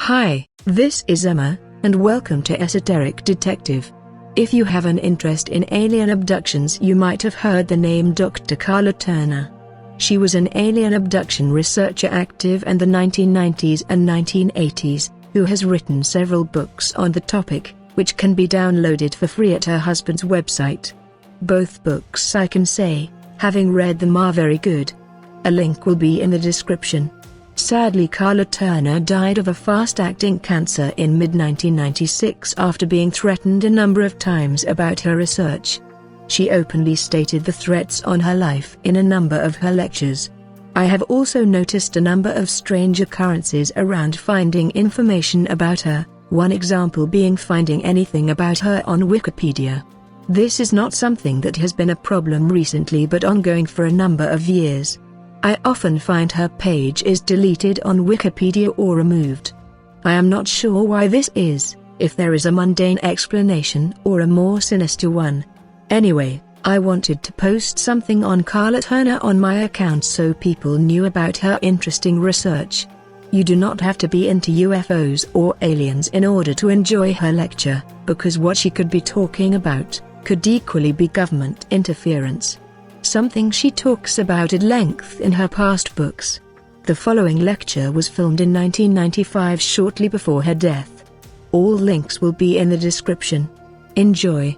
Hi, this is Emma, and welcome to Esoteric Detective. If you have an interest in alien abductions, you might have heard the name Dr. Karla Turner. She was an alien abduction researcher active in the 1990s and 1980s, who has written several books on the topic, which can be downloaded for free at her husband's website. Both books, I can say, having read them, are very good. A link will be in the description. Sadly, Karla Turner died of a fast-acting cancer in mid-1996 after being threatened a number of times about her research. She openly stated the threats on her life in a number of her lectures. I have also noticed a number of strange occurrences around finding information about her, one example being finding anything about her on Wikipedia. This is not something that has been a problem recently but ongoing for a number of years. I often find her page is deleted on Wikipedia or removed. I am not sure why this is, if there is a mundane explanation or a more sinister one. Anyway, I wanted to post something on Karla Turner on my account so people knew about her interesting research. You do not have to be into UFOs or aliens in order to enjoy her lecture, because what she could be talking about could equally be government interference. Something she talks about at length in her past books. The following lecture was filmed in 1995 shortly before her death. All links will be in the description. Enjoy.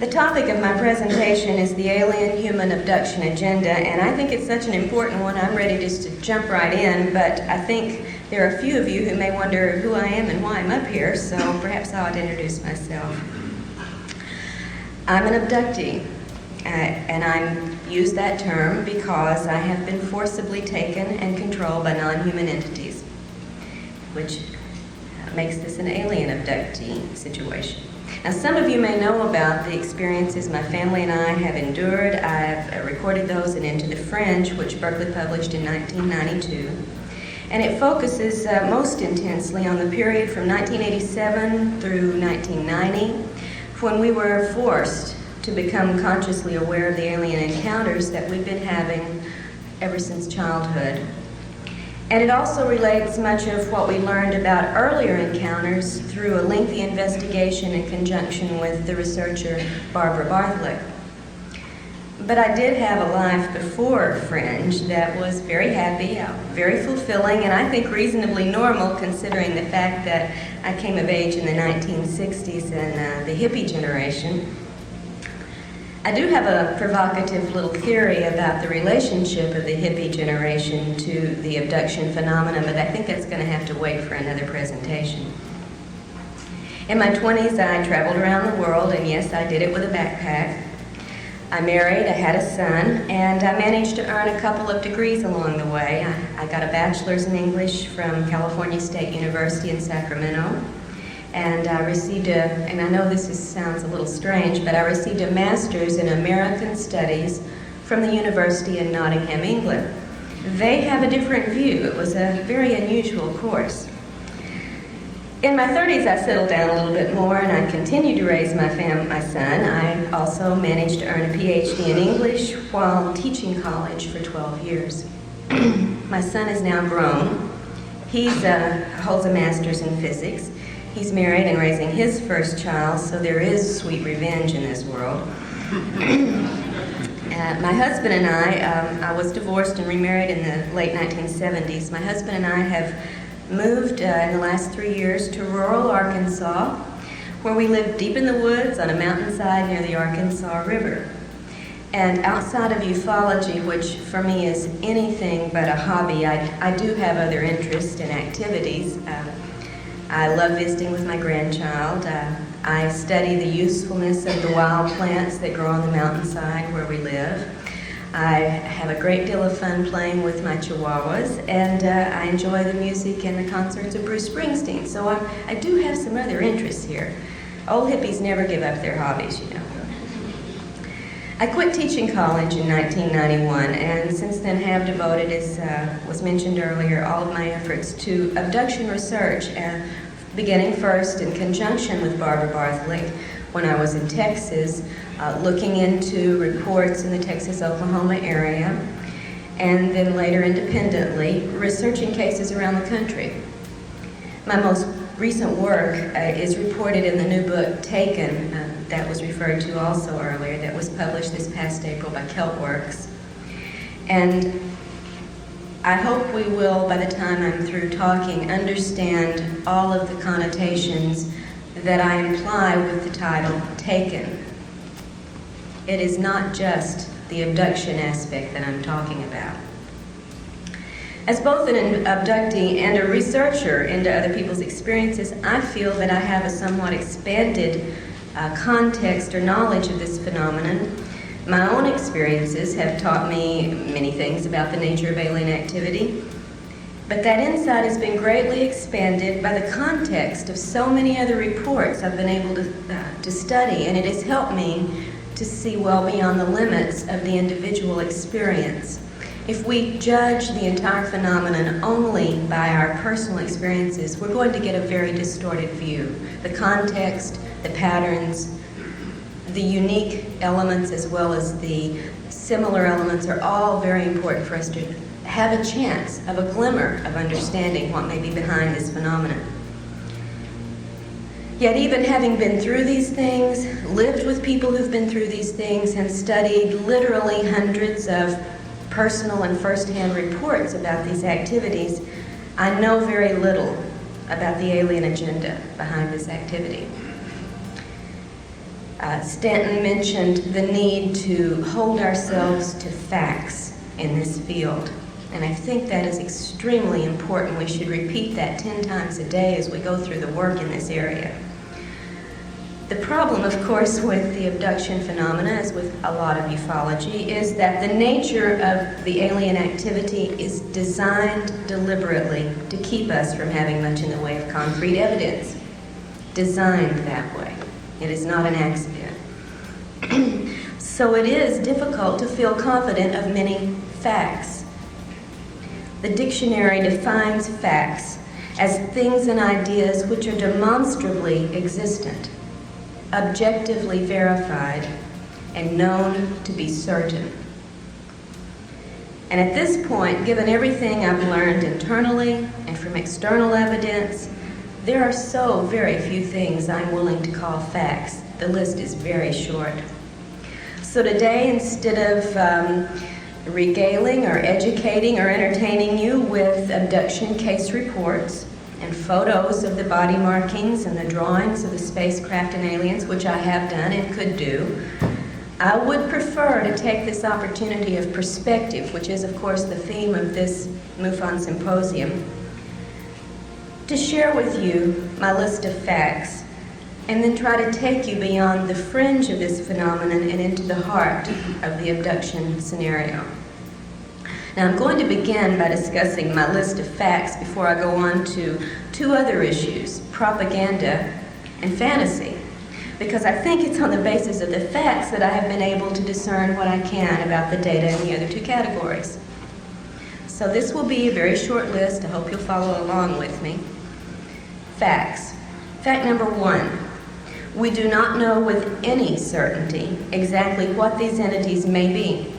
The topic of my presentation is the alien human abduction agenda, and I think it's such an important one I'm ready just to jump right in, but I think there are a few of you who may wonder who I am and why I'm up here, so perhaps I ought to introduce myself. I'm an abductee, and I use that term because I have been forcibly taken and controlled by non-human entities, which makes this an alien abductee situation. Now, some of you may know about the experiences my family and I have endured. I've recorded those in Into the Fringe, which Berkeley published in 1992. And it focuses most intensely on the period from 1987 through 1990, when we were forced to become consciously aware of the alien encounters that we've been having ever since childhood. And it also relates much of what we learned about earlier encounters through a lengthy investigation in conjunction with the researcher Barbara Bartholick. But I did have a life before Fringe that was very happy, very fulfilling, and I think reasonably normal considering the fact that I came of age in the 1960s and the hippie generation. I do have a provocative little theory about the relationship of the hippie generation to the abduction phenomenon, but I think that's going to have to wait for another presentation. In my 20s, I traveled around the world, and yes, I did it with a backpack. I married, I had a son, and I managed to earn a couple of degrees along the way. I got a bachelor's in English from California State University in Sacramento. And I received and I know this sounds a little strange, but I received a master's in American Studies from the University in Nottingham, England. They have a different view. It was a very unusual course. In my 30s, I settled down a little bit more, and I continued to raise my son. I also managed to earn a PhD in English while teaching college for 12 years. My son is now grown. He holds a master's in physics. He's married and raising his first child, so there is sweet revenge in this world. My husband and I was divorced and remarried in the late 1970s. My husband and I have moved in the last 3 years to rural Arkansas, where we live deep in the woods on a mountainside near the Arkansas River. And outside of ufology, which for me is anything but a hobby, I do have other interests and activities. I love visiting with my grandchild. I study the usefulness of the wild plants that grow on the mountainside where we live. I have a great deal of fun playing with my chihuahuas, and I enjoy the music and the concerts of Bruce Springsteen. So I do have some other interests here. Old hippies never give up their hobbies, you know. I quit teaching college in 1991, and since then have devoted, as was mentioned earlier, all of my efforts to abduction research, beginning first in conjunction with Barbara Bartholick when I was in Texas, looking into reports in the Texas-Oklahoma area, and then later independently researching cases around the country. My most recent work is reported in the new book, Taken, that was referred to also earlier, that was published this past April by Keltworks. And I hope we will, by the time I'm through talking, understand all of the connotations that I imply with the title, Taken. It is not just the abduction aspect that I'm talking about. As both an abductee and a researcher into other people's experiences, I feel that I have a somewhat expanded context or knowledge of this phenomenon. My own experiences have taught me many things about the nature of alien activity, but that insight has been greatly expanded by the context of so many other reports I've been able to study, and it has helped me to see well beyond the limits of the individual experience. If we judge the entire phenomenon only by our personal experiences, we're going to get a very distorted view. The context, the patterns, the unique elements as well as the similar elements are all very important for us to have a chance of a glimmer of understanding what may be behind this phenomenon. Yet even having been through these things, lived with people who've been through these things, and studied literally hundreds of personal and first-hand reports about these activities, I know very little about the alien agenda behind this activity. Stanton mentioned the need to hold ourselves to facts in this field, and I think that is extremely important. We should repeat that 10 times a day as we go through the work in this area. The problem, of course, with the abduction phenomena, as with a lot of ufology, is that the nature of the alien activity is designed deliberately to keep us from having much in the way of concrete evidence. Designed that way. It is not an accident. So it is difficult to feel confident of many facts. The dictionary defines facts as things and ideas which are demonstrably existent, objectively verified, and known to be certain. And at this point, given everything I've learned internally and from external evidence, there are so very few things I'm willing to call facts. The list is very short. So today, instead of regaling or educating or entertaining you with abduction case reports and photos of the body markings and the drawings of the spacecraft and aliens, which I have done and could do, I would prefer to take this opportunity of perspective, which is, of course, the theme of this MUFON symposium, to share with you my list of facts, and then try to take you beyond the fringe of this phenomenon and into the heart of the abduction scenario. Now, I'm going to begin by discussing my list of facts before I go on to two other issues, propaganda and fantasy, because I think it's on the basis of the facts that I have been able to discern what I can about the data in the other two categories. So this will be a very short list. I hope you'll follow along with me. Facts. Fact number 1. We do not know with any certainty exactly what these entities may be.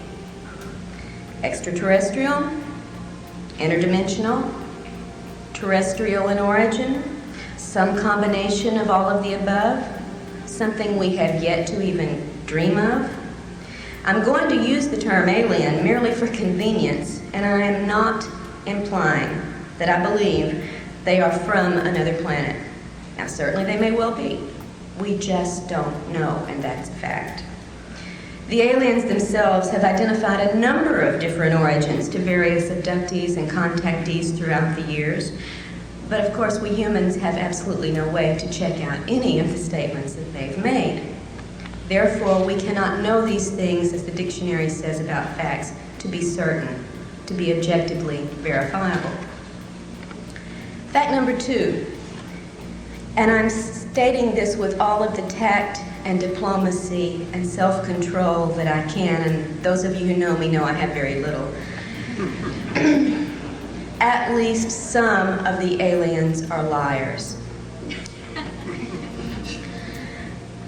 Extraterrestrial, interdimensional, terrestrial in origin, some combination of all of the above, something we have yet to even dream of. I'm going to use the term alien merely for convenience, and I am not implying that I believe they are from another planet. Now, certainly they may well be. We just don't know, and that's a fact. The aliens themselves have identified a number of different origins to various abductees and contactees throughout the years, but of course we humans have absolutely no way to check out any of the statements that they've made. Therefore, we cannot know these things, as the dictionary says about facts, to be certain, to be objectively verifiable. Fact number 2, and I'm stating this with all of the tact and diplomacy and self-control that I can, and those of you who know me know I have very little. At least some of the aliens are liars.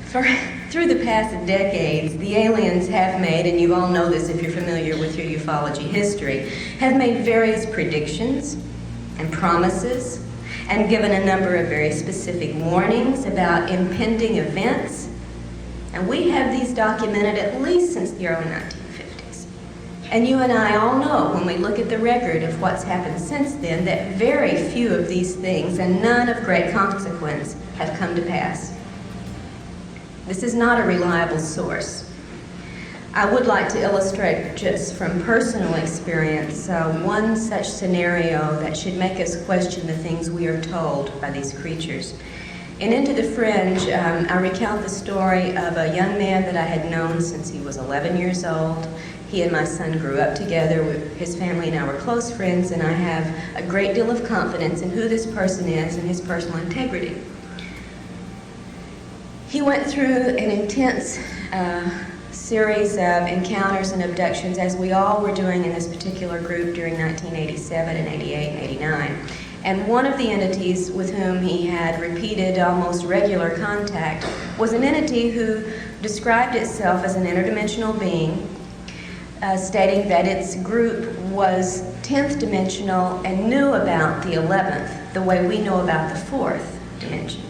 Through the past decades, the aliens have made, and you all know this if you're familiar with your ufology history, have made various predictions and promises and given a number of very specific warnings about impending events. And we have these documented at least since the early 1950s. And you and I all know, when we look at the record of what's happened since then, that very few of these things, and none of great consequence, have come to pass. This is not a reliable source. I would like to illustrate just from personal experience one such scenario that should make us question the things we are told by these creatures. In Into the Fringe, I recount the story of a young man that I had known since he was 11 years old. He and my son grew up together. His family and I were close friends, and I have a great deal of confidence in who this person is and his personal integrity. He went through an intense series of encounters and abductions, as we all were doing in this particular group during 1987 and 88 and 89. And one of the entities with whom he had repeated, almost regular contact was an entity who described itself as an interdimensional being, stating that its group was 10th dimensional and knew about the 11th, the way we know about the 4th dimension.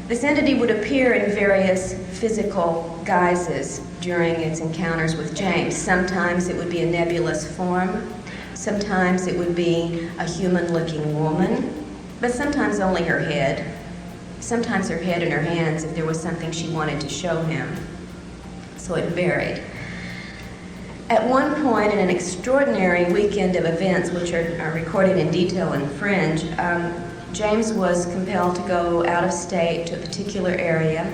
This entity would appear in various physical guises during its encounters with James. Sometimes it would be a nebulous form, sometimes it would be a human-looking woman, but sometimes only her head, sometimes her head and her hands if there was something she wanted to show him. So it varied. At one point in an extraordinary weekend of events, which are recorded in detail in Fringe, James was compelled to go out of state to a particular area.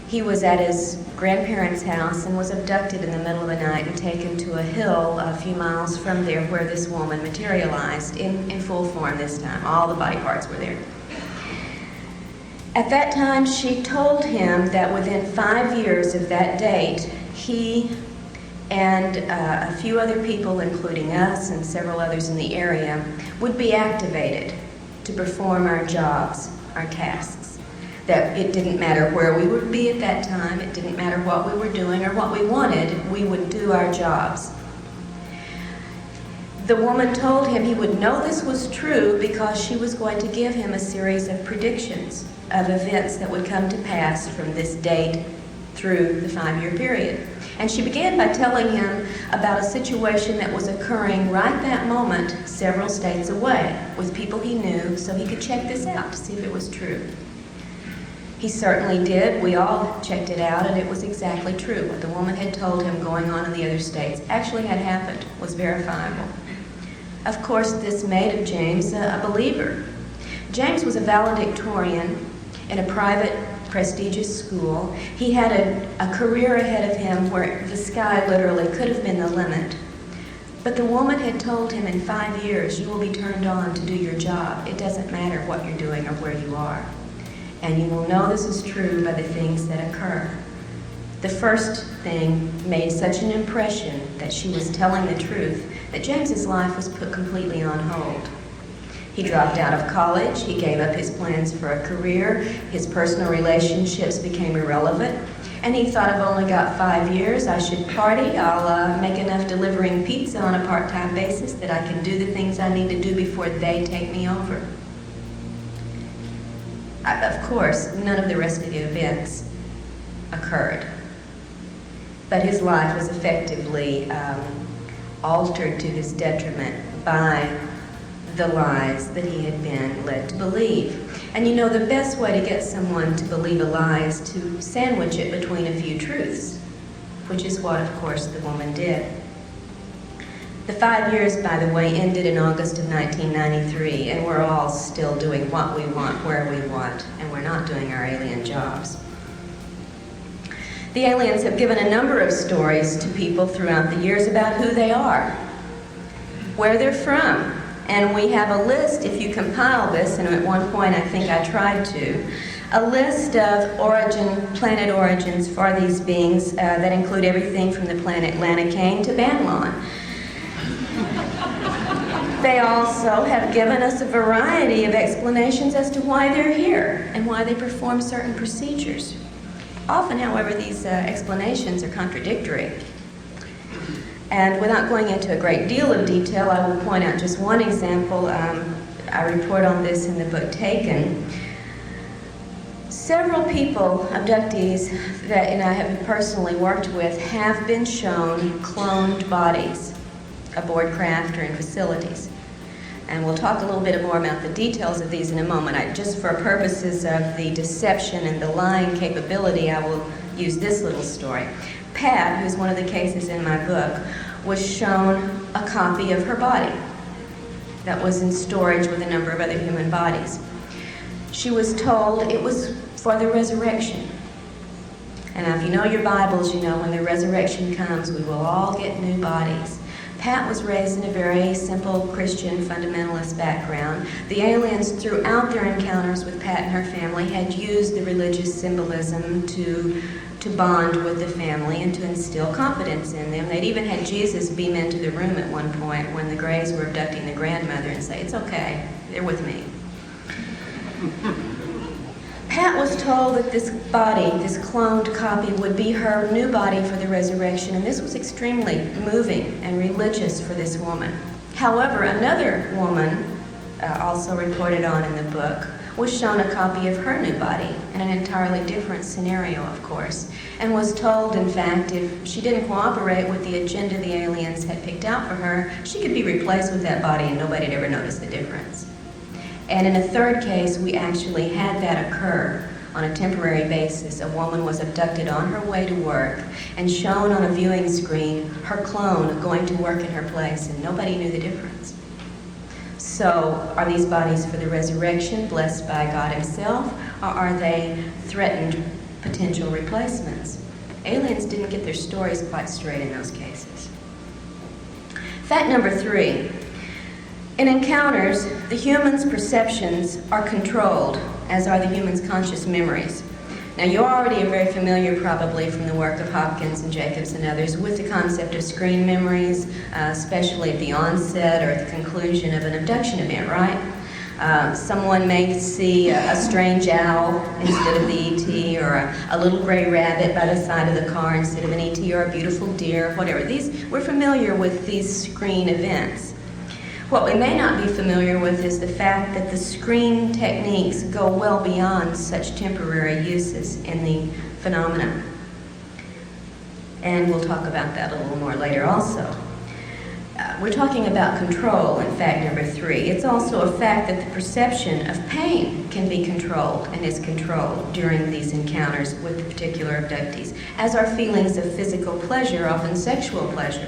He was at his grandparents' house and was abducted in the middle of the night and taken to a hill a few miles from there where this woman materialized in full form this time. All the body parts were there. At that time, she told him that within 5 years of that date, he and a few other people, including us and several others in the area, would be activated to perform our jobs, our tasks. That it didn't matter where we would be at that time, it didn't matter what we were doing or what we wanted, we would do our jobs. The woman told him he would know this was true because she was going to give him a series of predictions of events that would come to pass from this date through the 5-year period. And she began by telling him about a situation that was occurring right that moment several states away with people he knew, so he could check this out to see if it was true. He certainly did. We all checked it out, and it was exactly true. What the woman had told him going on in the other states actually had happened, was verifiable. Of course, this made of James a believer. James was a valedictorian in a private prestigious school. He had a career ahead of him where the sky literally could have been the limit. But the woman had told him in 5 years, you will be turned on to do your job. It doesn't matter what you're doing or where you are. And you will know this is true by the things that occur. The first thing made such an impression that she was telling the truth that James's life was put completely on hold. He dropped out of college, he gave up his plans for a career, his personal relationships became irrelevant, and he thought, I've only got 5 years, I should party, I'll make enough delivering pizza on a part-time basis that I can do the things I need to do before they take me over. Of course, none of the rest of the events occurred, but his life was effectively altered to his detriment by the lies that he had been led to believe. And you know, the best way to get someone to believe a lie is to sandwich it between a few truths, which is what, of course, the woman did. The 5 years, by the way, ended in August of 1993, and we're all still doing what we want, where we want, and we're not doing our alien jobs. The aliens have given a number of stories to people throughout the years about who they are, where they're from. And we have a list, if you compile this, and at one point I think I tried to, a list of planet origins for these beings that include everything from the planet Lanacane to Banlon. They also have given us a variety of explanations as to why they're here and why they perform certain procedures. Often, however, these explanations are contradictory. And without going into a great deal of detail, I will point out just one example. I report on this in the book Taken. Several people, abductees, that I have personally worked with, have been shown cloned bodies aboard craft or in facilities. And we'll talk a little bit more about the details of these in a moment. Just for purposes of the deception and the lying capability, I will use this little story. Pat, who's one of the cases in my book, was shown a copy of her body that was in storage with a number of other human bodies. She was told it was for the resurrection. And now, if you know your Bibles, you know when the resurrection comes, we will all get new bodies. Pat was raised in a very simple Christian fundamentalist background. The aliens, throughout their encounters with Pat and her family, had used the religious symbolism to bond with the family and to instill confidence in them. They'd even had Jesus beam into the room at one point when the Greys were abducting the grandmother and say, "It's okay, they're with me." Pat was told that this body, this cloned copy, would be her new body for the resurrection, and this was extremely moving and religious for this woman. However, another woman, also reported on in the book, was shown a copy of her new body in an entirely different scenario, of course, and was told, in fact, if she didn't cooperate with the agenda the aliens had picked out for her, she could be replaced with that body and nobody'd ever notice the difference. And in a third case, we actually had that occur on a temporary basis. A woman was abducted on her way to work and shown on a viewing screen her clone going to work in her place, and nobody knew the difference. So, are these bodies for the resurrection, blessed by God Himself, or are they threatened potential replacements? Aliens didn't get their stories quite straight in those cases. Fact number 3. In encounters, the human's perceptions are controlled, as are the human's conscious memories. Now, you already are very familiar, probably from the work of Hopkins and Jacobs and others, with the concept of screen memories, especially at the onset or at the conclusion of an abduction event, right? Someone may see a strange owl instead of the E.T., or a little gray rabbit by the side of the car instead of an E.T., or a beautiful deer, whatever. We're familiar with these screen events. What we may not be familiar with is the fact that the screen techniques go well beyond such temporary uses in the phenomenon. And we'll talk about that a little more later also. We're talking about control in fact number 3. It's also a fact that the perception of pain can be controlled and is controlled during these encounters with the particular abductees, as are feelings of physical pleasure, often sexual pleasure.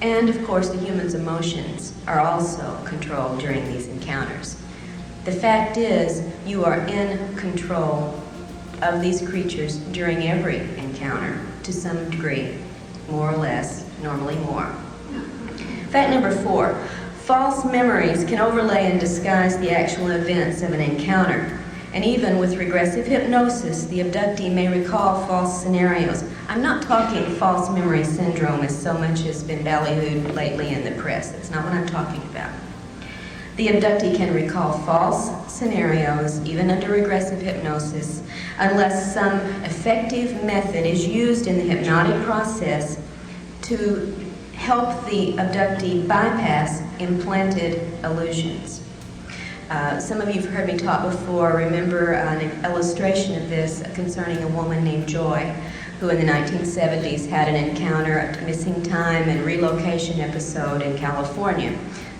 And, of course, the human's emotions are also controlled during these encounters. The fact is, you are in control of these creatures during every encounter, to some degree, more or less, normally more. Fact number 4, false memories can overlay and disguise the actual events of an encounter. And even with regressive hypnosis, the abductee may recall false scenarios. I'm not talking false memory syndrome, as so much has been ballyhooed lately in the press. That's not what I'm talking about. The abductee can recall false scenarios, even under regressive hypnosis, unless some effective method is used in the hypnotic process to help the abductee bypass implanted illusions. Some of you have heard me talk before. Remember an illustration of this concerning a woman named Joy, who in the 1970s had an encounter, a missing time and relocation episode in California.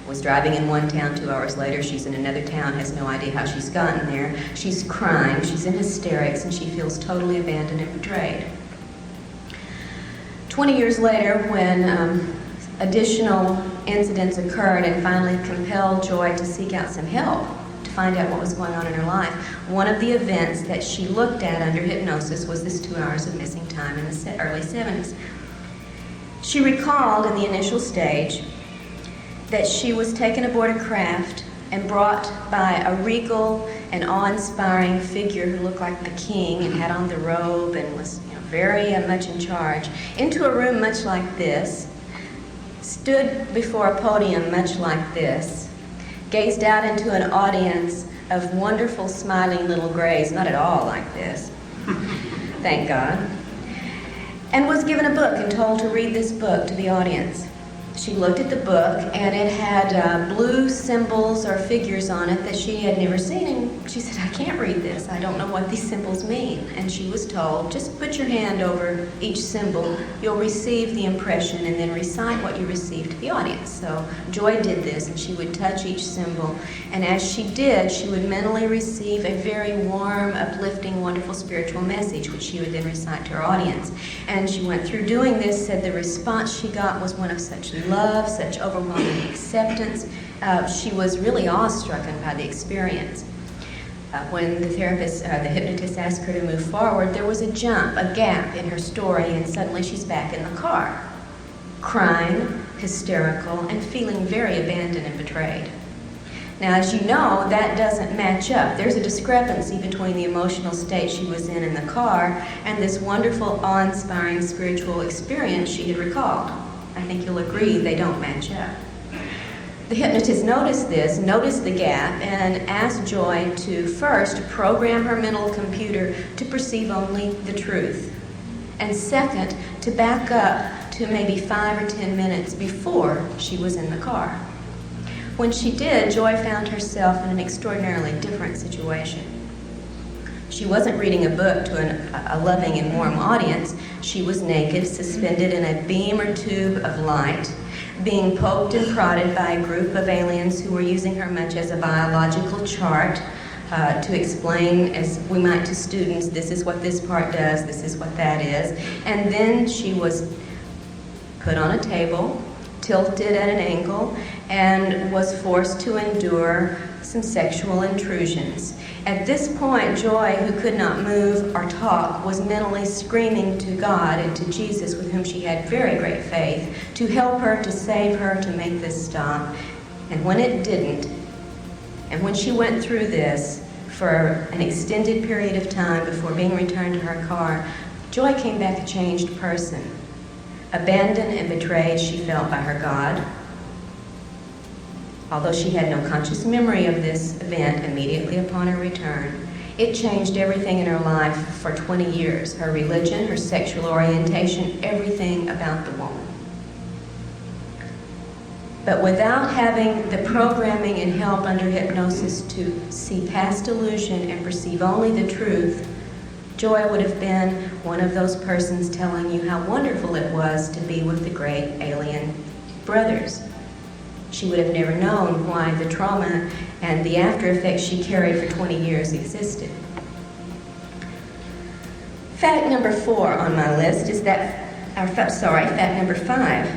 Was driving in one town, 2 hours later she's in another town, has no idea how she's gotten there. She's crying, she's in hysterics, and she feels totally abandoned and betrayed. 20 years later, when additional incidents occurred and finally compelled Joy to seek out some help to find out what was going on in her life, one of the events that she looked at under hypnosis was this 2 hours of missing time in the early 70s. She recalled in the initial stage that she was taken aboard a craft and brought by a regal and awe-inspiring figure who looked like the king and had on the robe and was very much in charge, into a room much like this, stood before a podium much like this, gazed out into an audience of wonderful smiling little grays, not at all like this, thank God, and was given a book and told to read this book to the audience. She looked at the book, and it had blue symbols or figures on it that she had never seen, and she said, I can't read this. I don't know what these symbols mean. And she was told, just put your hand over each symbol. You'll receive the impression, and then recite what you received to the audience. So Joy did this, and she would touch each symbol, and as she did, she would mentally receive a very warm, uplifting, wonderful spiritual message, which she would then recite to her audience. And she went through doing this, said the response she got was one of such love, such overwhelming acceptance. She was really awestruck by the experience. When the hypnotist asked her to move forward, there was a jump, a gap in her story, and suddenly she's back in the car, crying, hysterical, and feeling very abandoned and betrayed. Now, as you know, that doesn't match up. There's a discrepancy between the emotional state she was in the car and this wonderful, awe-inspiring spiritual experience she had recalled. I think you'll agree they don't match up. The hypnotist noticed this, noticed the gap, and asked Joy to first program her mental computer to perceive only the truth. And second, to back up to maybe 5 or 10 minutes before she was in the car. When she did, Joy found herself in an extraordinarily different situation. She wasn't reading a book to a loving and warm audience. She was naked, suspended in a beam or tube of light, being poked and prodded by a group of aliens who were using her much as a biological chart to explain, as we might to students, this is what this part does, this is what that is. And then she was put on a table, tilted at an angle, and was forced to endure some sexual intrusions. At this point, Joy, who could not move or talk, was mentally screaming to God and to Jesus, with whom she had very great faith, to help her, to save her, to make this stop. And when it didn't, and when she went through this for an extended period of time before being returned to her car, Joy came back a changed person. Abandoned and betrayed, she felt, by her God. Although she had no conscious memory of this event immediately upon her return, it changed everything in her life for 20 years. Her religion, her sexual orientation, everything about the woman. But without having the programming and help under hypnosis to see past illusion and perceive only the truth, Joy would have been one of those persons telling you how wonderful it was to be with the great alien brothers. She would have never known why the trauma and the after effects she carried for 20 years existed. Fact number 4 on my list is fact number 5.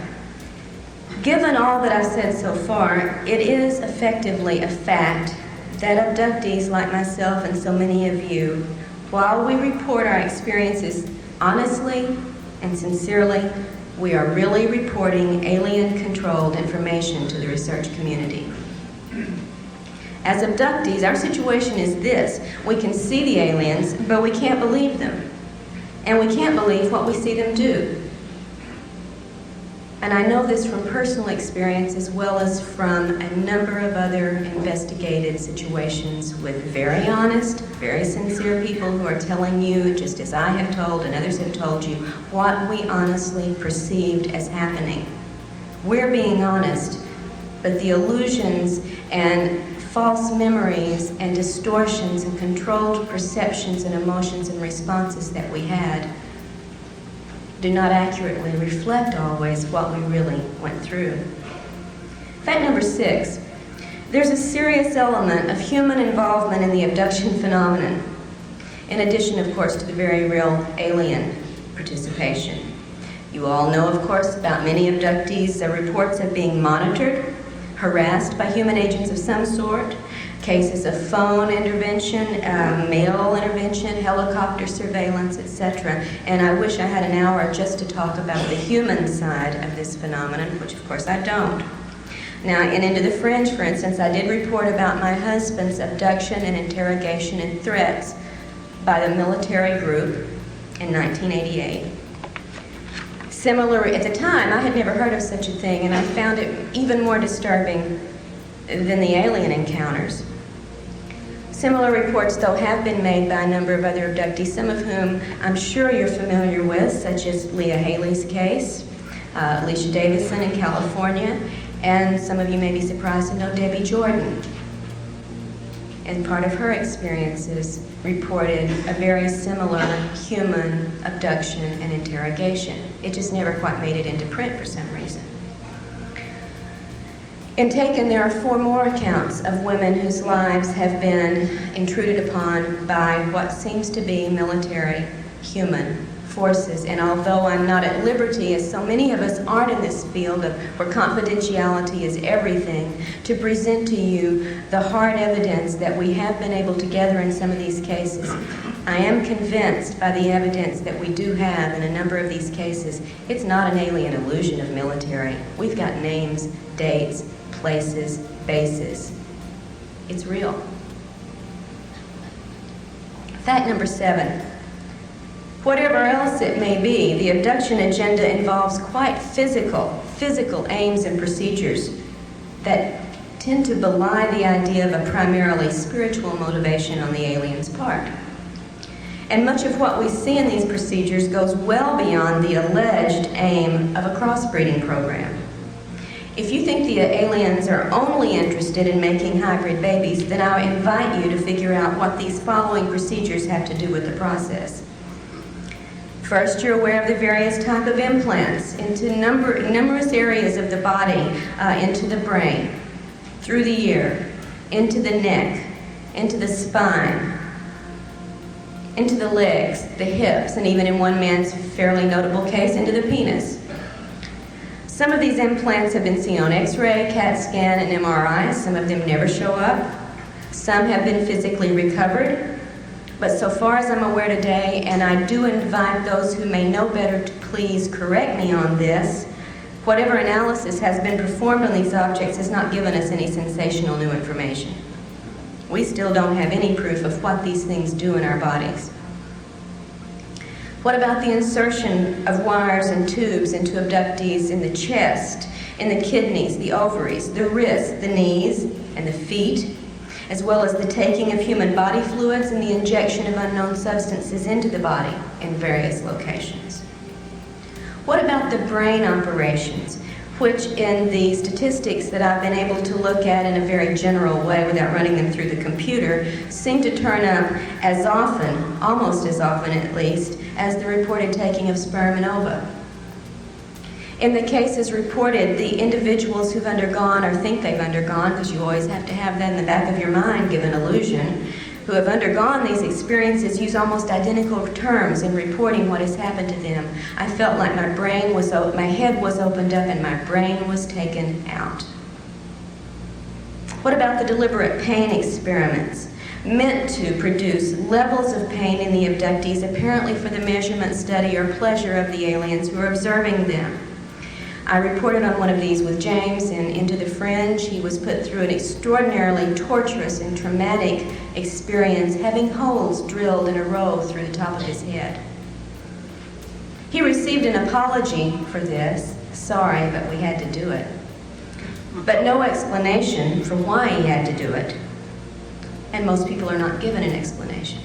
Given all that I've said so far, it is effectively a fact that abductees like myself and so many of you, while we report our experiences honestly and sincerely, we are really reporting alien-controlled information to the research community. As abductees, our situation is this: we can see the aliens, but we can't believe them. And we can't believe what we see them do. And I know this from personal experience as well as from a number of other investigated situations with very honest, very sincere people who are telling you, just as I have told and others have told you, what we honestly perceived as happening. We're being honest, but the illusions and false memories and distortions and controlled perceptions and emotions and responses that we had do not accurately reflect always what we really went through. Fact number 6, there's a serious element of human involvement in the abduction phenomenon, in addition, of course, to the very real alien participation. You all know, of course, about many abductees' reports of being monitored, harassed by human agents of some sort, cases of phone intervention, mail intervention, helicopter surveillance, etc. And I wish I had an hour just to talk about the human side of this phenomenon, which of course I don't. Now, in Into the Fringe, for instance, I did report about my husband's abduction and interrogation and threats by the military group in 1988. Similar, at the time, I had never heard of such a thing, and I found it even more disturbing than the alien encounters. Similar reports, though, have been made by a number of other abductees, some of whom I'm sure you're familiar with, such as Leah Haley's case, Alicia Davison in California, and some of you may be surprised to know Debbie Jordan. And part of her experiences reported a very similar human abduction and interrogation. It just never quite made it into print for some reason. In Taken, there are 4 more accounts of women whose lives have been intruded upon by what seems to be military human forces. And although I'm not at liberty, as so many of us aren't in this field where confidentiality is everything, to present to you the hard evidence that we have been able to gather in some of these cases, I am convinced by the evidence that we do have in a number of these cases, it's not an alien illusion of military. We've got names, dates, places, bases. It's real. Fact number 7. Whatever else it may be, the abduction agenda involves quite physical aims and procedures that tend to belie the idea of a primarily spiritual motivation on the alien's part. And much of what we see in these procedures goes well beyond the alleged aim of a crossbreeding program. If you think the aliens are only interested in making hybrid babies, then I invite you to figure out what these following procedures have to do with the process. First, you're aware of the various types of implants into numerous areas of the body, into the brain, through the ear, into the neck, into the spine, into the legs, the hips, and even in one man's fairly notable case, into the penis. Some of these implants have been seen on X-ray, CAT scan, and MRI. Some of them never show up. Some have been physically recovered. But so far as I'm aware today, and I do invite those who may know better to please correct me on this, whatever analysis has been performed on these objects has not given us any sensational new information. We still don't have any proof of what these things do in our bodies. What about the insertion of wires and tubes into abductees in the chest, in the kidneys, the ovaries, the wrists, the knees, and the feet, as well as the taking of human body fluids and the injection of unknown substances into the body in various locations? What about the brain operations, which in the statistics that I've been able to look at in a very general way without running them through the computer, seem to turn up as often, almost as often at least, as the reported taking of sperm and ova? In the cases reported, the individuals who've undergone or think they've undergone, because you always have to have that in the back of your mind, give an illusion, who have undergone these experiences use almost identical terms in reporting what has happened to them. I felt like my head was opened up and my brain was taken out. What about the deliberate pain experiments meant to produce levels of pain in the abductees, apparently for the measurement, study, or pleasure of the aliens who are observing them? I reported on one of these with James in Into the Fringe. He was put through an extraordinarily torturous and traumatic experience, having holes drilled in a row through the top of his head. He received an apology for this. Sorry, but we had to do it. But no explanation for why he had to do it. And most people are not given an explanation.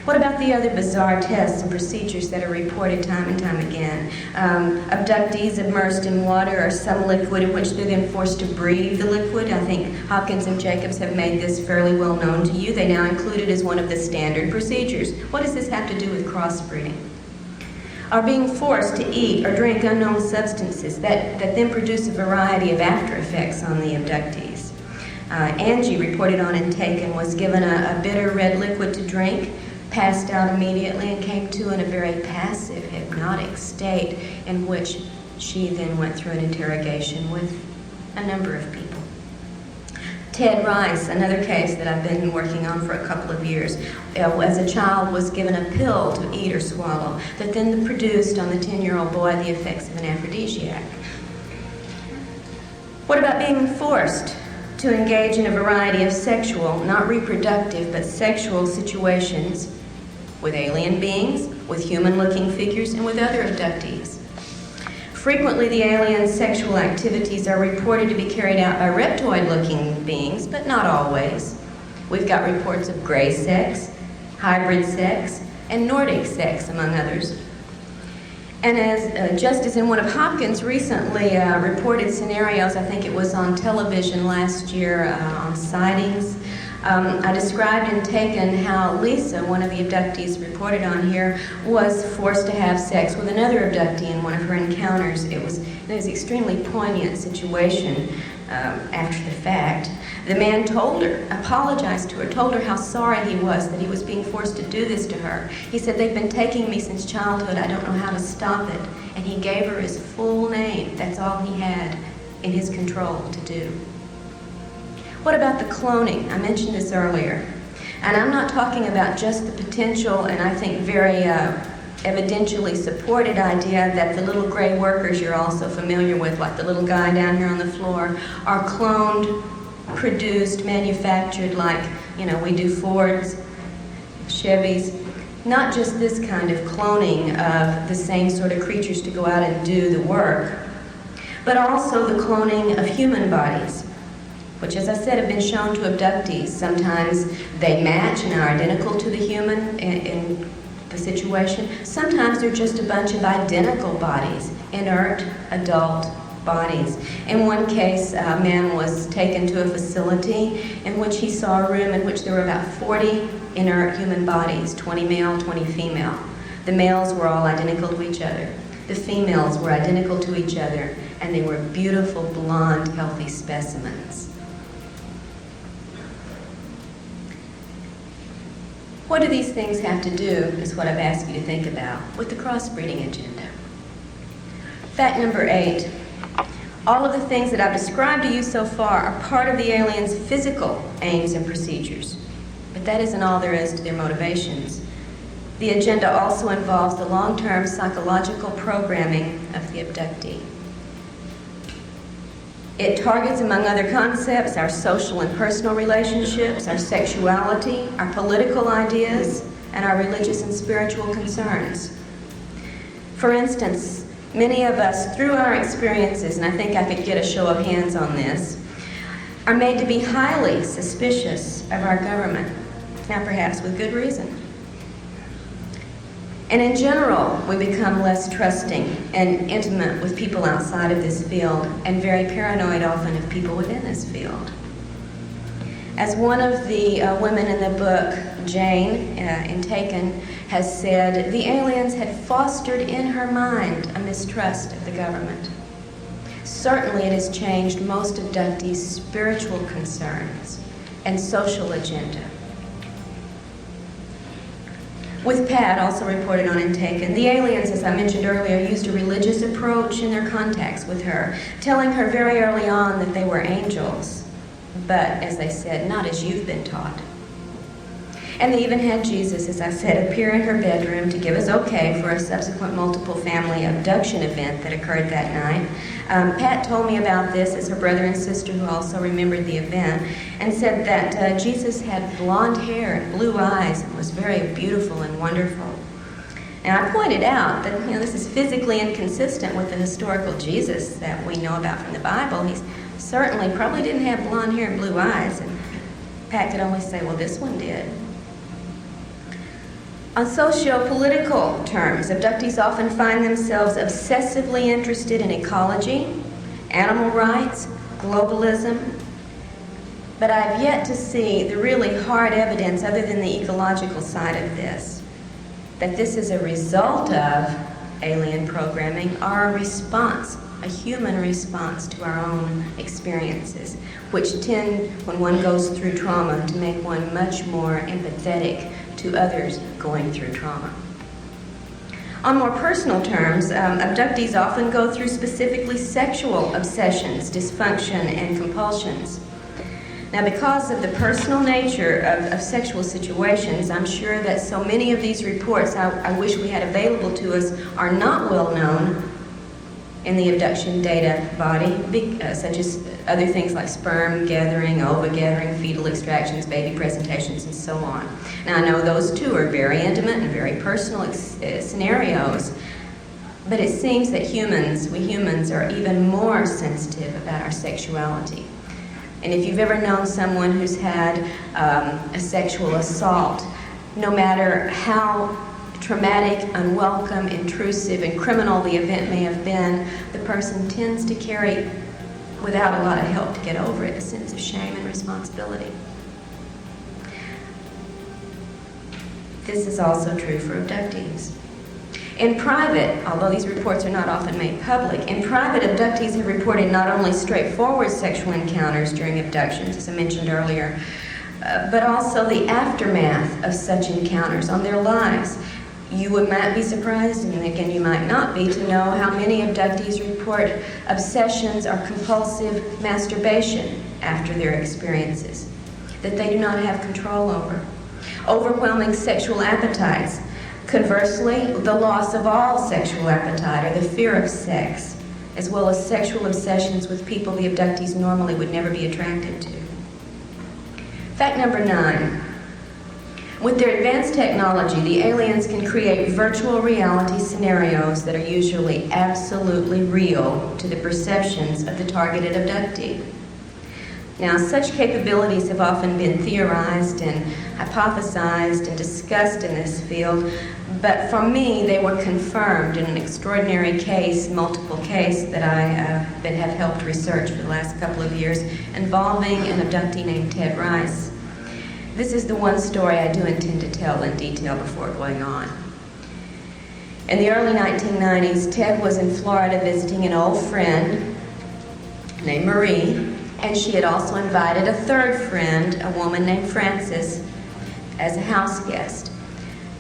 What about the other bizarre tests and procedures that are reported time and time again? Abductees immersed in water or some liquid in which they're then forced to breathe the liquid. I think Hopkins and Jacobs have made this fairly well known to you. They now include it as one of the standard procedures. What does this have to do with crossbreeding? Are being forced to eat or drink unknown substances that then produce a variety of after effects on the abductees. Angie, reported on and taken, was given a bitter red liquid to drink, passed out immediately, and came to in a very passive, hypnotic state in which she then went through an interrogation with a number of people. Ted Rice, another case that I've been working on for a couple of years, as a child was given a pill to eat or swallow that then produced on the 10-year-old boy the effects of an aphrodisiac. What about being forced to engage in a variety of sexual, not reproductive, but sexual situations with alien beings, with human-looking figures, and with other abductees? Frequently, the alien sexual activities are reported to be carried out by reptoid-looking beings, but not always. We've got reports of gray sex, hybrid sex, and Nordic sex, among others. And as just as in one of Hopkins' recently reported scenarios, I think it was on television last year on sightings, I described and taken how Lisa, one of the abductees reported on here, was forced to have sex with another abductee in one of her encounters. It was an extremely poignant situation after the fact. The man told her, apologized to her, told her how sorry he was that he was being forced to do this to her. He said, "They've been taking me since childhood. I don't know how to stop it." And he gave her his full name. That's all he had in his control to do. What about the cloning? I mentioned this earlier. And I'm not talking about just the potential, and I think very evidentially supported idea that the little gray workers you're also familiar with, like the little guy down here on the floor, are cloned, produced, manufactured like, we do Fords, Chevys. Not just this kind of cloning of the same sort of creatures to go out and do the work, but also the cloning of human bodies, which, as I said, have been shown to abductees. Sometimes they match and are identical to the human in the situation. Sometimes they're just a bunch of identical bodies, inert, adult bodies. In one case, a man was taken to a facility in which he saw a room in which there were about 40 inert human bodies, 20 male, 20 female. The males were all identical to each other. The females were identical to each other, and they were beautiful, blonde, healthy specimens. What do these things have to do, is what I've asked you to think about, with the crossbreeding agenda? Fact number 8. All of the things that I've described to you so far are part of the aliens' physical aims and procedures. But that isn't all there is to their motivations. The agenda also involves the long-term psychological programming of the abductee. It targets, among other concepts, our social and personal relationships, our sexuality, our political ideas, and our religious and spiritual concerns. For instance, many of us, through our experiences, and I think I could get a show of hands on this, are made to be highly suspicious of our government. Now, perhaps with good reason. And in general, we become less trusting and intimate with people outside of this field, and very paranoid often of people within this field. As one of the women in the book, Jane, in Taken, has said, the aliens had fostered in her mind a mistrust of the government. Certainly it has changed most abductees' spiritual concerns and social agenda. With Pat, also reported on and Taken, the aliens, as I mentioned earlier, used a religious approach in their contacts with her, telling her very early on that they were angels, but, as they said, not as you've been taught. And they even had Jesus, as I said, appear in her bedroom to give us okay for a subsequent multiple family abduction event that occurred that night. Pat told me about this as her brother and sister, who also remembered the event, and said that Jesus had blonde hair and blue eyes and was very beautiful and wonderful. And I pointed out that this is physically inconsistent with the historical Jesus that we know about from the Bible. He certainly probably didn't have blonde hair and blue eyes, and Pat could only say, well, this one did. On socio-political terms, abductees often find themselves obsessively interested in ecology, animal rights, globalism, but I've yet to see the really hard evidence, other than the ecological side of this, that this is a result of alien programming or a response, a human response to our own experiences, which tend, when one goes through trauma, to make one much more empathetic to others going through trauma. On more personal terms, abductees often go through specifically sexual obsessions, dysfunction, and compulsions. Now, because of the personal nature of sexual situations, I'm sure that so many of these reports I wish we had available to us are not well known in the abduction data body, such as other things like sperm gathering, ova gathering, fetal extractions, baby presentations, and so on. Now, I know those two are very intimate and very personal scenarios, but it seems that we humans are even more sensitive about our sexuality. And if you've ever known someone who's had a sexual assault, no matter how traumatic, unwelcome, intrusive, and criminal the event may have been, the person tends to carry, without a lot of help to get over it, a sense of shame and responsibility. This is also true for abductees. In private, although these reports are not often made public, in private, abductees have reported not only straightforward sexual encounters during abductions, as I mentioned earlier, but also the aftermath of such encounters on their lives. You might be surprised, and again you might not be, to know how many abductees report obsessions or compulsive masturbation after their experiences that they do not have control over. Overwhelming sexual appetites. Conversely, the loss of all sexual appetite or the fear of sex, as well as sexual obsessions with people the abductees normally would never be attracted to. Fact number 9. With their advanced technology, the aliens can create virtual reality scenarios that are usually absolutely real to the perceptions of the targeted abductee. Now, such capabilities have often been theorized and hypothesized and discussed in this field, but for me, they were confirmed in an extraordinary case, multiple case, that I have helped research for the last couple of years, involving an abductee named Ted Rice. This is the one story I do intend to tell in detail before going on. In the early 1990s, Ted was in Florida visiting an old friend named Marie, and she had also invited a third friend, a woman named Frances, as a house guest.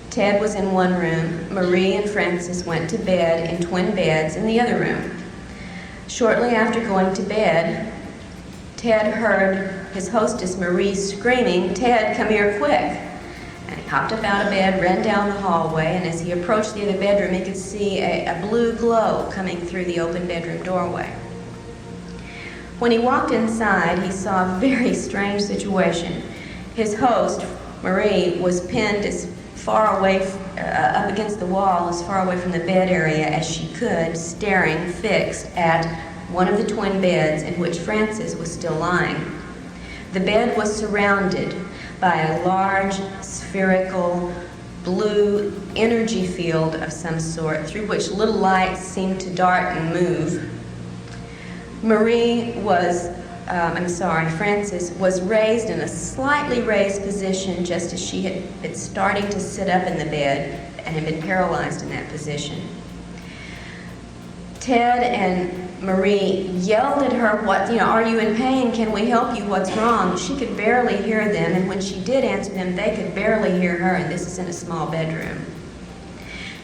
Ted was in one room. Marie and Frances went to bed in twin beds in the other room. Shortly after going to bed, Ted heard his hostess, Marie, screaming, "Ted, come here quick." And he hopped up out of bed, ran down the hallway, and as he approached the other bedroom, he could see a blue glow coming through the open bedroom doorway. When he walked inside, he saw a very strange situation. His host, Marie, was pinned as far away, up against the wall, as far away from the bed area as she could, staring fixed at one of the twin beds in which Frances was still lying. The bed was surrounded by a large, spherical, blue energy field of some sort through which little lights seemed to dart and move. Frances was raised in a slightly raised position just as she had been starting to sit up in the bed and had been paralyzed in that position. Ted and Marie yelled at her, "Are you in pain? Can we help you? What's wrong?" She could barely hear them, and when she did answer them, they could barely hear her, and this is in a small bedroom.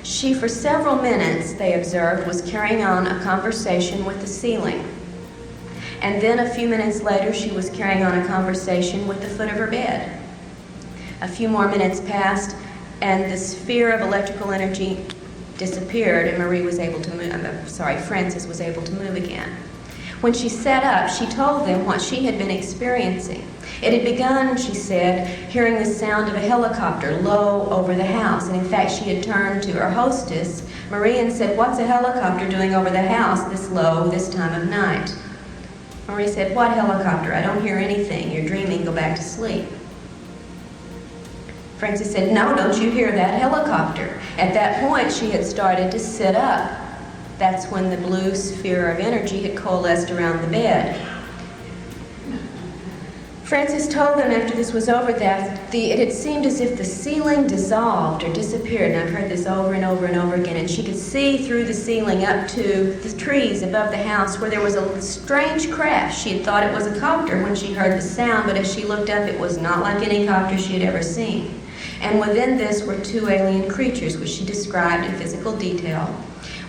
She, for several minutes, they observed, was carrying on a conversation with the ceiling. And then a few minutes later, she was carrying on a conversation with the foot of her bed. A few more minutes passed, and the sphere of electrical energy disappeared, and Frances was able to move again. When she sat up, she told them what she had been experiencing. It had begun, she said, hearing the sound of a helicopter low over the house, and in fact, she had turned to her hostess, Marie, and said, "What's a helicopter doing over the house this low, this time of night?" Marie said, "What helicopter? I don't hear anything. You're dreaming. Go back to sleep." Frances said, "No, don't you hear that helicopter?" At that point, she had started to sit up. That's when the blue sphere of energy had coalesced around the bed. Frances told them after this was over that it had seemed as if the ceiling dissolved or disappeared, and I've heard this over and over and over again, and she could see through the ceiling up to the trees above the house where there was a strange crash. She had thought it was a copter when she heard the sound, but as she looked up, it was not like any copter she had ever seen. And within this were two alien creatures, which she described in physical detail,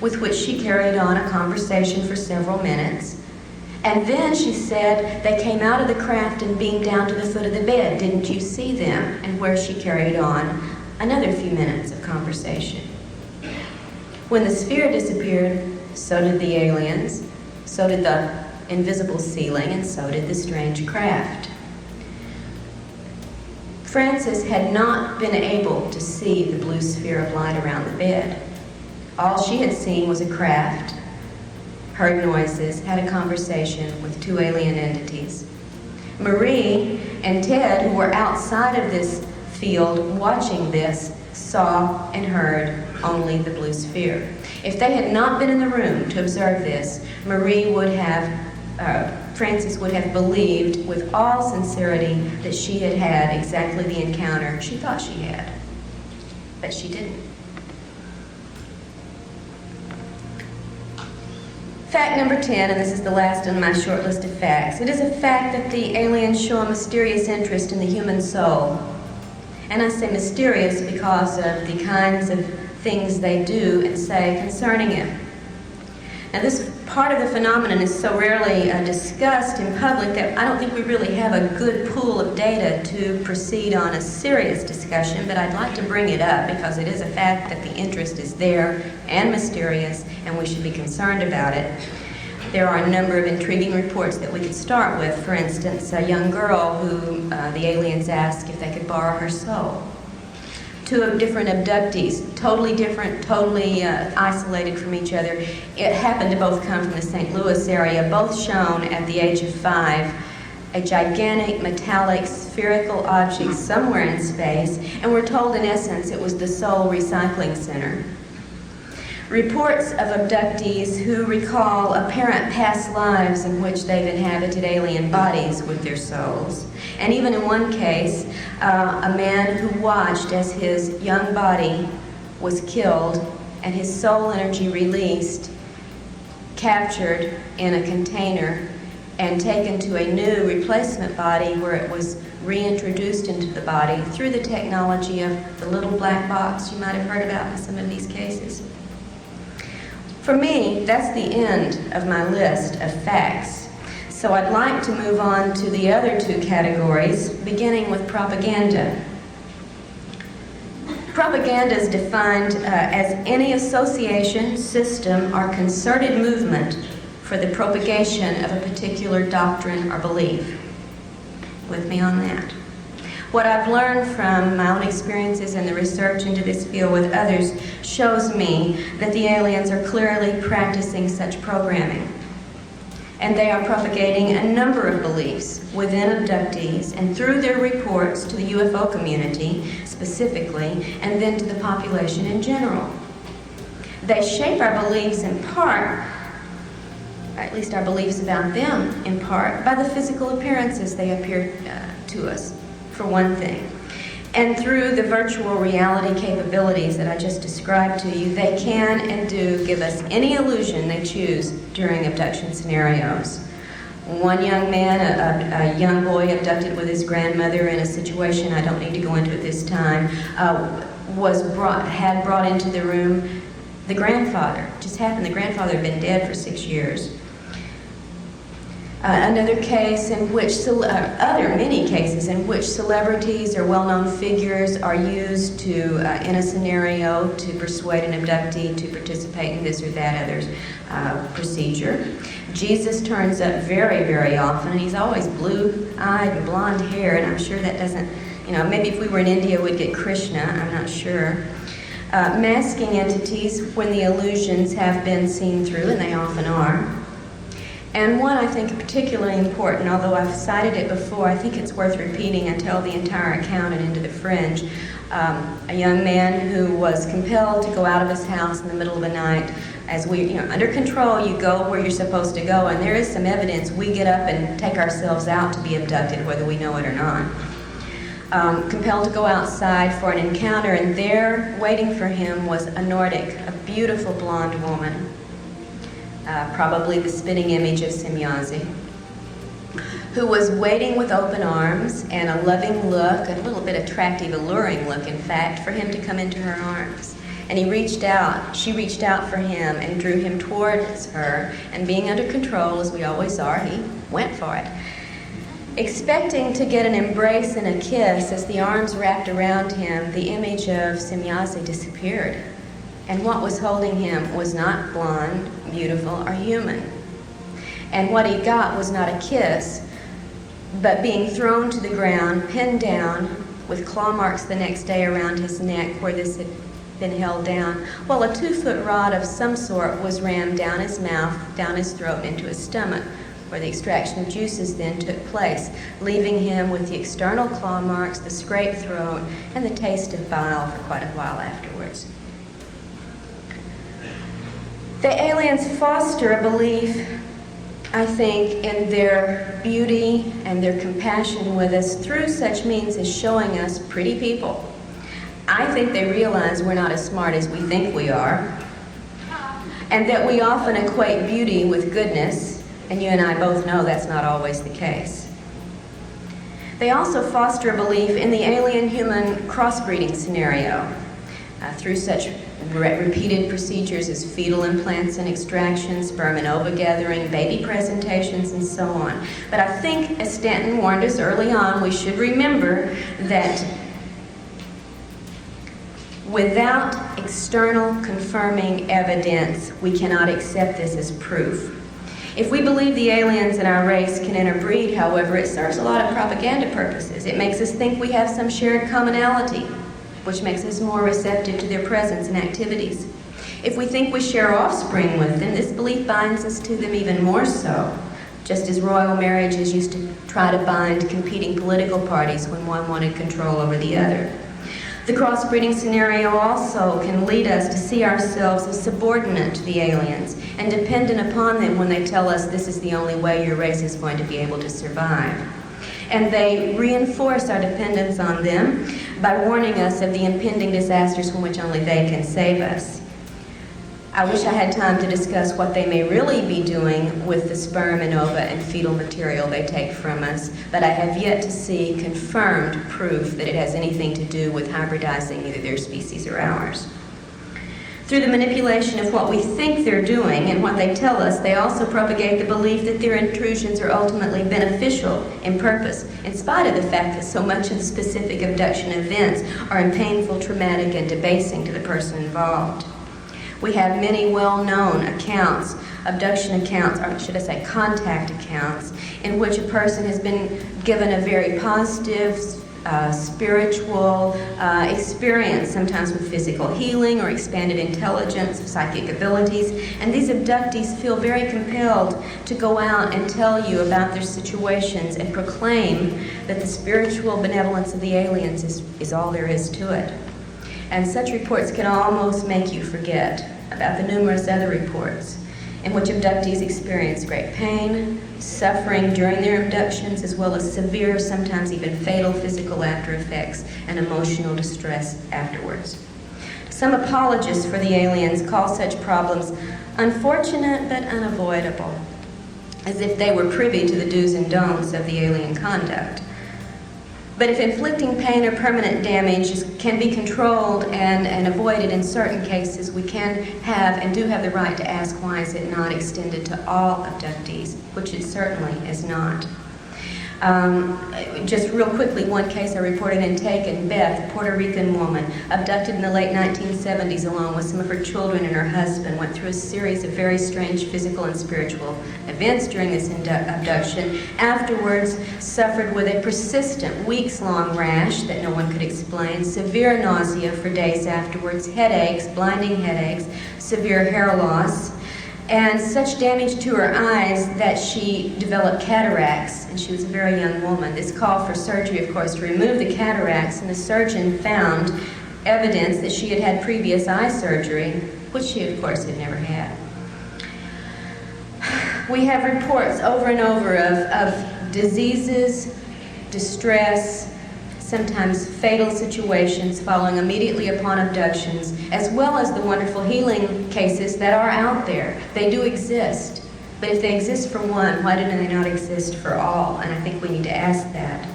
with which she carried on a conversation for several minutes. And then she said they came out of the craft and beamed down to the foot of the bed. "Didn't you see them?" And where she carried on another few minutes of conversation. When the sphere disappeared, so did the aliens, so did the invisible ceiling, and so did the strange craft. Frances had not been able to see the blue sphere of light around the bed. All she had seen was a craft, heard noises, had a conversation with two alien entities. Marie and Ted, who were outside of this field watching this, saw and heard only the blue sphere. If they had not been in the room to observe this, Frances would have believed with all sincerity that she had had exactly the encounter she thought she had, but she didn't. Fact number 10, and this is the last on my short list of facts. It is a fact that the aliens show a mysterious interest in the human soul. And I say mysterious because of the kinds of things they do and say concerning it. Now, this part of the phenomenon is so rarely discussed in public that I don't think we really have a good pool of data to proceed on a serious discussion, but I'd like to bring it up because it is a fact that the interest is there and mysterious, and we should be concerned about it. There are a number of intriguing reports that we could start with. For instance, a young girl who the aliens asked if they could borrow her soul. Two different abductees, totally different, totally isolated from each other. It happened to both come from the St. Louis area, both shown at the age of 5, a gigantic metallic spherical object somewhere in space, and we're told in essence it was the Soul Recycling Center. Reports of abductees who recall apparent past lives in which they've inhabited alien bodies with their souls. And even in one case, a man who watched as his young body was killed and his soul energy released, captured in a container, and taken to a new replacement body where it was reintroduced into the body through the technology of the little black box you might have heard about in some of these cases. For me, that's the end of my list of facts. So I'd like to move on to the other two categories, beginning with propaganda. Propaganda is defined as any association, system, or concerted movement for the propagation of a particular doctrine or belief. With me on that? What I've learned from my own experiences and the research into this field with others shows me that the aliens are clearly practicing such programming. And they are propagating a number of beliefs within abductees and through their reports to the UFO community specifically, and then to the population in general. They shape our beliefs in part, at least our beliefs about them in part, by the physical appearances they appear to us, for one thing. And through the virtual reality capabilities that I just described to you, they can and do give us any illusion they choose during abduction scenarios. One young man, a young boy abducted with his grandmother in a situation I don't need to go into at this time, had brought into the room the grandfather. It just happened the grandfather had been dead for 6 years. Another case in which, many cases in which celebrities or well-known figures are used to, in a scenario, to persuade an abductee to participate in this or that other procedure. Jesus turns up very, very often, and he's always blue-eyed and blonde hair, and I'm sure that doesn't, maybe if we were in India we'd get Krishna, I'm not sure. Masking entities when the illusions have been seen through, and they often are. And one I think particularly important, although I've cited it before, I think it's worth repeating and tell the entire account and into the fringe. A young man who was compelled to go out of his house in the middle of the night. As we, under control, you go where you're supposed to go, and there is some evidence we get up and take ourselves out to be abducted, whether we know it or not. Compelled to go outside for an encounter, and there, waiting for him, was a Nordic, a beautiful blonde woman. Probably the spitting image of Semyazi, who was waiting with open arms and a loving look, a little bit attractive, alluring look, in fact, for him to come into her arms. And she reached out for him and drew him towards her, and being under control, as we always are, he went for it. Expecting to get an embrace and a kiss, as the arms wrapped around him, the image of Semyazi disappeared. And what was holding him was not blonde, beautiful, or human. And what he got was not a kiss, but being thrown to the ground, pinned down, with claw marks the next day around his neck where this had been held down, while a 2-foot rod of some sort was rammed down his mouth, down his throat, and into his stomach. where the extraction of juices then took place, leaving him with the external claw marks, the scraped throat, and the taste of bile for quite a while afterwards. The aliens foster a belief, I think, in their beauty and their compassion with us through such means as showing us pretty people. I think they realize we're not as smart as we think we are, and that we often equate beauty with goodness, and you and I both know that's not always the case. They also foster a belief in the alien-human crossbreeding scenario through such repeated procedures as fetal implants and extraction, sperm and ova gathering, baby presentations, and so on. But I think, as Stanton warned us early on, we should remember that without external confirming evidence, we cannot accept this as proof. If we believe the aliens in our race can interbreed, however, it serves a lot of propaganda purposes. It makes us think we have some shared commonality, which makes us more receptive to their presence and activities. If we think we share offspring with them, this belief binds us to them even more so, just as royal marriages used to try to bind competing political parties when one wanted control over the other. The crossbreeding scenario also can lead us to see ourselves as subordinate to the aliens and dependent upon them when they tell us this is the only way your race is going to be able to survive. And they reinforce our dependence on them by warning us of the impending disasters from which only they can save us. I wish I had time to discuss what they may really be doing with the sperm and ova and fetal material they take from us, but I have yet to see confirmed proof that it has anything to do with hybridizing either their species or ours. Through the manipulation of what we think they're doing and what they tell us, they also propagate the belief that their intrusions are ultimately beneficial in purpose, in spite of the fact that so much of the specific abduction events are painful, traumatic, and debasing to the person involved. We have many well-known accounts, abduction accounts, or should I say contact accounts, in which a person has been given a very positive, spiritual experience, sometimes with physical healing or expanded intelligence, psychic abilities, and these abductees feel very compelled to go out and tell you about their situations and proclaim that the spiritual benevolence of the aliens is all there is to it. And such reports can almost make you forget about the numerous other reports in which abductees experience great pain, suffering during their abductions, as well as severe, sometimes even fatal physical after effects and emotional distress afterwards. Some apologists for the aliens call such problems unfortunate but unavoidable, as if they were privy to the do's and don'ts of the alien conduct. But if inflicting pain or permanent damage can be controlled and avoided in certain cases, we can have and do have the right to ask why is it not extended to all abductees, which it certainly is not. Just real quickly, one case I reported in Taken, Beth, a Puerto Rican woman, abducted in the late 1970s along with some of her children and her husband, went through a series of very strange physical and spiritual events during this abduction. Afterwards, suffered with a persistent, weeks-long rash that no one could explain, severe nausea for days afterwards, headaches, blinding headaches, severe hair loss, and such damage to her eyes that she developed cataracts, and she was a very young woman. This called for surgery, of course, to remove the cataracts, and the surgeon found evidence that she had had previous eye surgery, which she, of course, had never had. We have reports over and over of diseases, distress, sometimes fatal situations following immediately upon abductions, as well as the wonderful healing cases that are out there. They do exist, but if they exist for one, why do they not exist for all? And I think we need to ask that.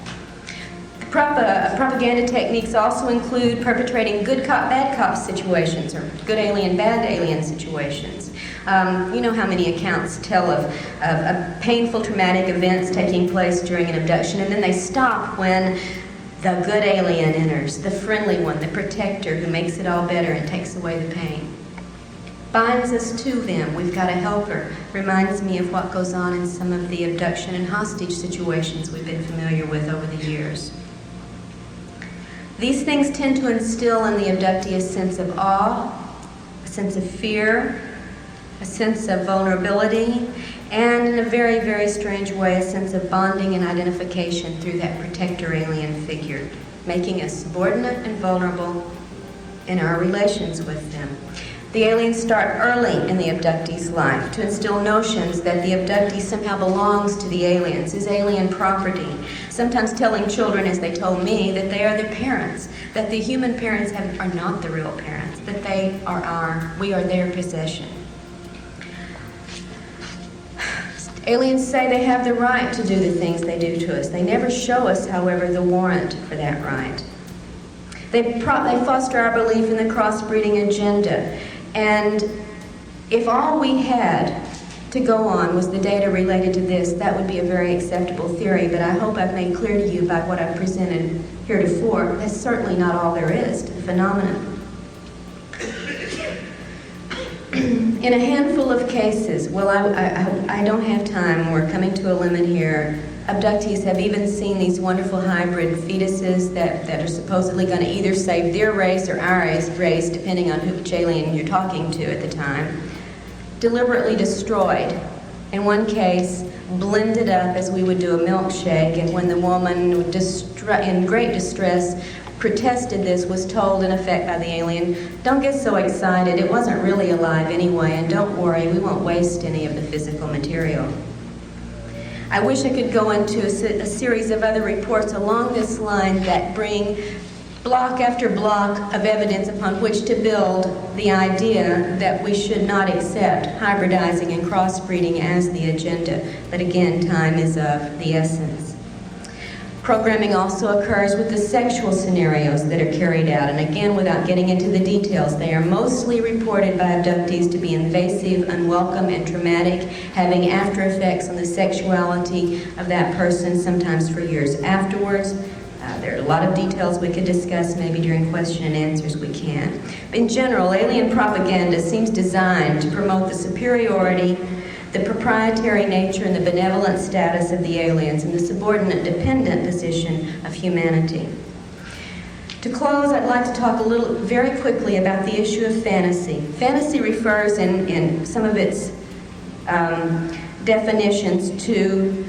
Propaganda techniques also include perpetrating good cop, bad cop situations, or good alien, bad alien situations. You know how many accounts tell of painful, traumatic events taking place during an abduction, and then they stop when the good alien enters, the friendly one, the protector who makes it all better and takes away the pain. Binds us to them. We've got a helper. Reminds me of what goes on in some of the abduction and hostage situations we've been familiar with over the years. These things tend to instill in the abductee a sense of awe, a sense of fear, a sense of vulnerability, and in a very, very strange way, a sense of bonding and identification through that protector alien figure, making us subordinate and vulnerable in our relations with them. The aliens start early in the abductee's life to instill notions that the abductee somehow belongs to the aliens, is alien property, sometimes telling children, as they told me, that they are their parents, that the human parents are not the real parents, that we are their possession. Aliens say they have the right to do the things they do to us. They never show us, however, the warrant for that right. They foster our belief in the crossbreeding agenda. And if all we had to go on was the data related to this, that would be a very acceptable theory. But I hope I've made clear to you by what I've presented heretofore, that's certainly not all there is to the phenomenon. In a handful of cases, well, I don't have time, we're coming to a limit here, abductees have even seen these wonderful hybrid fetuses that are supposedly going to either save their race or our race, depending on which alien you're talking to at the time, deliberately destroyed. In one case, blended up as we would do a milkshake, and when the woman, in great distress, protested this, was told in effect by the alien, "Don't get so excited, it wasn't really alive anyway, and don't worry, we won't waste any of the physical material." I wish I could go into a series of other reports along this line that bring block after block of evidence upon which to build the idea that we should not accept hybridizing and crossbreeding as the agenda. But again, time is of the essence. Programming also occurs with the sexual scenarios that are carried out, and again, without getting into the details, they are mostly reported by abductees to be invasive, unwelcome, and traumatic, having after effects on the sexuality of that person, sometimes for years afterwards. There are a lot of details we could discuss, maybe during question and answers we can. In general, alien propaganda seems designed to promote the superiority, the proprietary nature and the benevolent status of the aliens, and the subordinate dependent position of humanity. To close, I'd like to talk very quickly about the issue of fantasy. Fantasy refers in some of its definitions to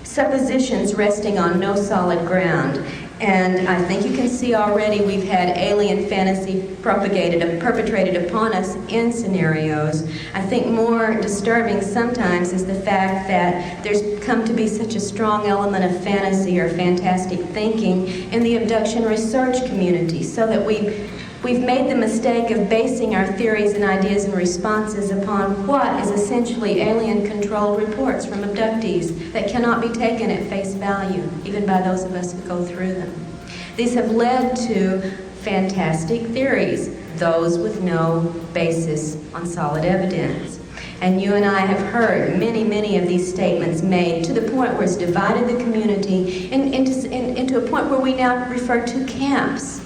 suppositions resting on no solid ground. And I think you can see already we've had alien fantasy perpetrated upon us in scenarios. I think more disturbing sometimes is the fact that there's come to be such a strong element of fantasy or fantastic thinking in the abduction research community, so that we've made the mistake of basing our theories and ideas and responses upon what is essentially alien-controlled reports from abductees that cannot be taken at face value, even by those of us who go through them. These have led to fantastic theories, those with no basis on solid evidence. And you and I have heard many, many of these statements made to the point where it's divided the community into a point where we now refer to camps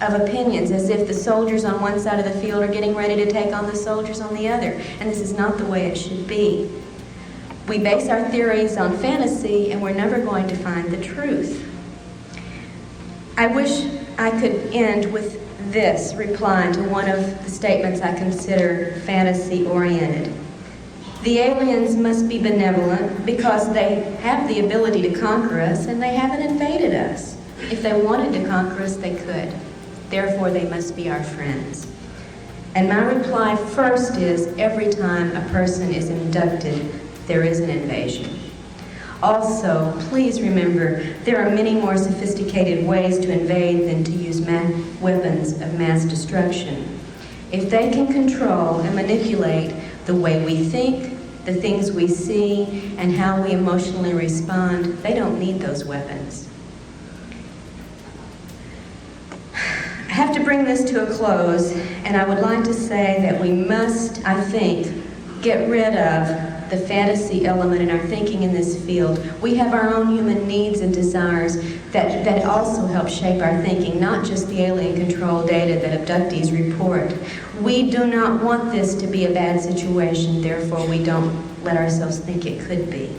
of opinions, as if the soldiers on one side of the field are getting ready to take on the soldiers on the other. And this is not the way it should be. We base our theories on fantasy, and we're never going to find the truth. I wish I could end with this reply to one of the statements I consider fantasy-oriented. The aliens must be benevolent because they have the ability to conquer us, and they haven't invaded us. If they wanted to conquer us, they could. Therefore, they must be our friends. And my reply first is, every time a person is abducted, there is an invasion. Also, please remember, there are many more sophisticated ways to invade than to use weapons of mass destruction. If they can control and manipulate the way we think, the things we see, and how we emotionally respond, they don't need those weapons. I have to bring this to a close, and I would like to say that we must, I think, get rid of the fantasy element in our thinking in this field. We have our own human needs and desires that also help shape our thinking, not just the alien control data that abductees report. We do not want this to be a bad situation, therefore we don't let ourselves think it could be.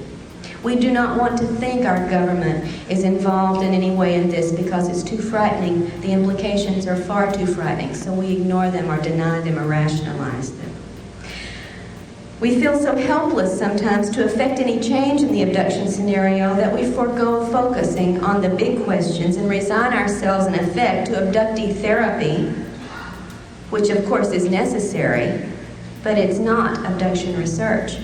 We do not want to think our government is involved in any way in this because it's too frightening. The implications are far too frightening, so we ignore them or deny them or rationalize them. We feel so helpless sometimes to affect any change in the abduction scenario that we forego focusing on the big questions and resign ourselves in effect to abductee therapy, which of course is necessary, but it's not abduction research.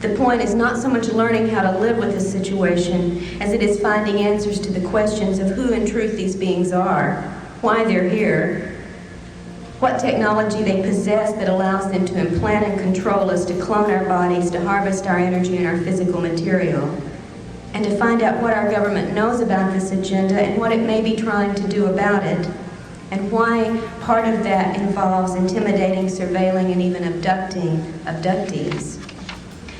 The point is not so much learning how to live with the situation as it is finding answers to the questions of who in truth these beings are, why they're here, what technology they possess that allows them to implant and control us, to clone our bodies, to harvest our energy and our physical material, and to find out what our government knows about this agenda and what it may be trying to do about it, and why part of that involves intimidating, surveilling, and even abducting abductees.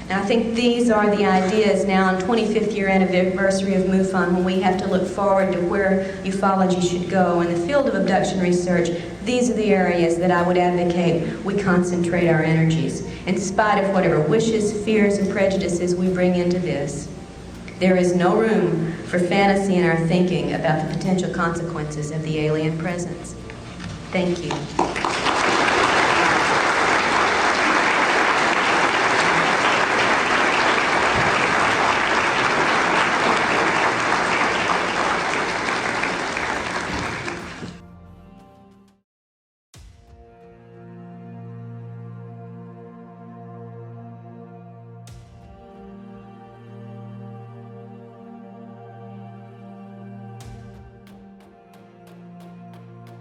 And I think these are the ideas now on 25th year anniversary of MUFON, when we have to look forward to where ufology should go. In the field of abduction research, these are the areas that I would advocate we concentrate our energies, in spite of whatever wishes, fears, and prejudices we bring into this. There is no room for fantasy in our thinking about the potential consequences of the alien presence. Thank you.